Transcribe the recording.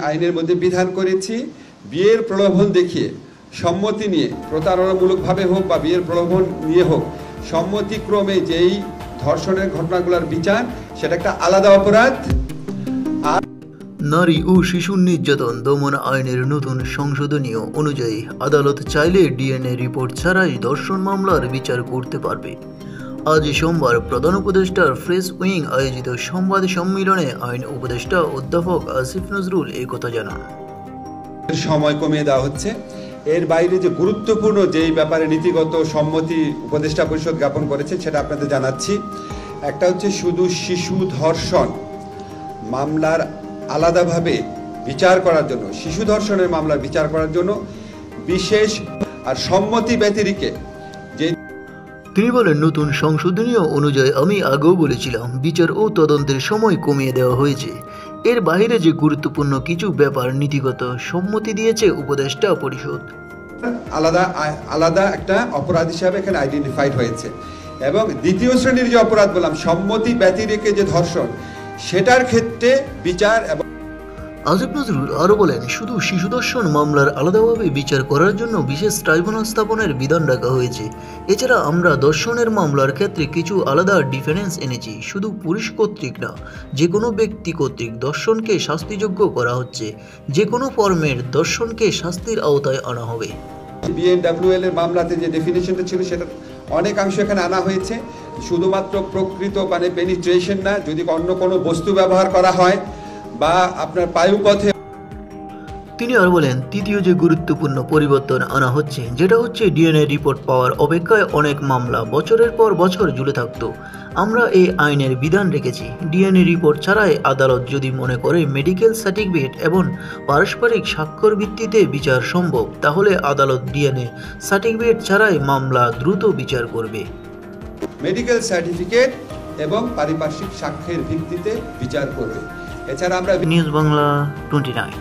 আইনের মধ্যে বিধান করেছি বিয়ের প্রলোভন দেখিয়ে সম্মতি নিয়ে প্রতারণামূলকভাবে হোক বা বিয়ের প্রলোভন নিয়ে হোক সম্মতিক্রমে যেই ধর্ষণের ঘটনাগুলোর বিচার সেটা একটা আলাদা অপরাধ। নারী ও শিশু নির্যাতন দমন আইনের নতুন সংশোধনীয় অনুযায়ী আদালত চাইলে ডিএনএ রিপোর্ট ছাড়াই ধর্ষণ মামলার বিচার করতে পারবে। আজ সোমবার প্রধান উপদেষ্টার প্রেস উইং আয়োজিত সংবাদ সম্মেলনে আইন উপদেষ্টা অধ্যাপক আসিফ নজরুল এই কথা জানান। সময় কমিয়ে দেওয়া হচ্ছে। এর বাইরে যে গুরুত্বপূর্ণ যেই ব্যাপারে নীতিগত সম্মতি উপদেষ্টা পরিষদ জ্ঞাপন করেছে সেটা আপনাদের জানাচ্ছি। একটা হচ্ছে শুধু শিশু ধর্ষণ মামলার আলাদাভাবে বিচার করার জন্য, শিশু ধর্ষণের মামলার বিচার করার জন্য বিশেষ আর সম্মতি ব্যতিরেকে যে তিনি বলেন, নতুন সংশোধনীয় অনুযায়ী আমি আগেও বলেছিলাম বিচার ও তদন্তের সময় কমিয়ে দেওয়া হয়েছে। এর বাইরে যে গুরুত্বপূর্ণ কিছু ব্যাপার নীতিগত সম্মতি দিয়েছে উপদেষ্টা পরিষদ। আলাদা একটা অপরাধ হিসাবে এখানে আইডেন্টিফাইড হয়েছে এবং দ্বিতীয় শ্রেণীর যে অপরাধ বললাম সম্মতি ব্যতিরেকে যে ধর্ষণ সেটার ক্ষেত্রে বিচার এবং আসিফ নজরুল আরও বলেন, শুধু শিশু ধর্ষণ মামলার আলাদাভাবে বিচার করার জন্য বিশেষ ট্রাইব্যুনাল স্থাপনের বিধান রাখা হয়েছে। এছাড়া আমরা ধর্ষণের মামলার ক্ষেত্রে কিছু আলাদা ডিফারেন্স এনেছি। শুধু পুলিশ কর্তৃক না, যে কোনো ব্যক্তি কর্তৃক ধর্ষণকে শাস্তিযোগ্য করা হচ্ছে। যে কোনো ফর্মের ধর্ষণকে শাস্তির আওতায় আনা হবে। বিএনডব্লিউএল এর মামলাতে যে ডেফিনেশনটা ছিল সেটা অনেকাংশ এখানে আনা হয়েছে। শুধুমাত্র প্রকৃত মানে পেনিট্রেশন না, যদি অন্য কোনো বস্তু ব্যবহার করা হয় বা আপনার পায়ুপথে। তিনি আর বলেন, তৃতীয় যে গুরুত্বপূর্ণ পরিবর্তন আনা হচ্ছে যেটা হচ্ছে ডিএনএ রিপোর্ট পাওয়ার অপেক্ষায় অনেক মামলা বছরের পর বছর ঝুলে থাকতো। আমরা এই আইনের বিধান রেখেছি, ডিএনএ রিপোর্ট ছাড়াই আদালত যদি মনে করে মেডিকেল সার্টিফিকেট এবং পারস্পরিক স্বাক্ষর ভিত্তিতে বিচার সম্ভব, তাহলে আদালত ডিএনএ সার্টিফিকেট ছাড়াই মামলা দ্রুত বিচার করবে। মেডিকেল সার্টিফিকেট এবং পারিপার্শ্বিক সাক্ষ্যের ভিত্তিতে বিচার করবে। এছাড়া আমরা নিউজ বাংলা 29।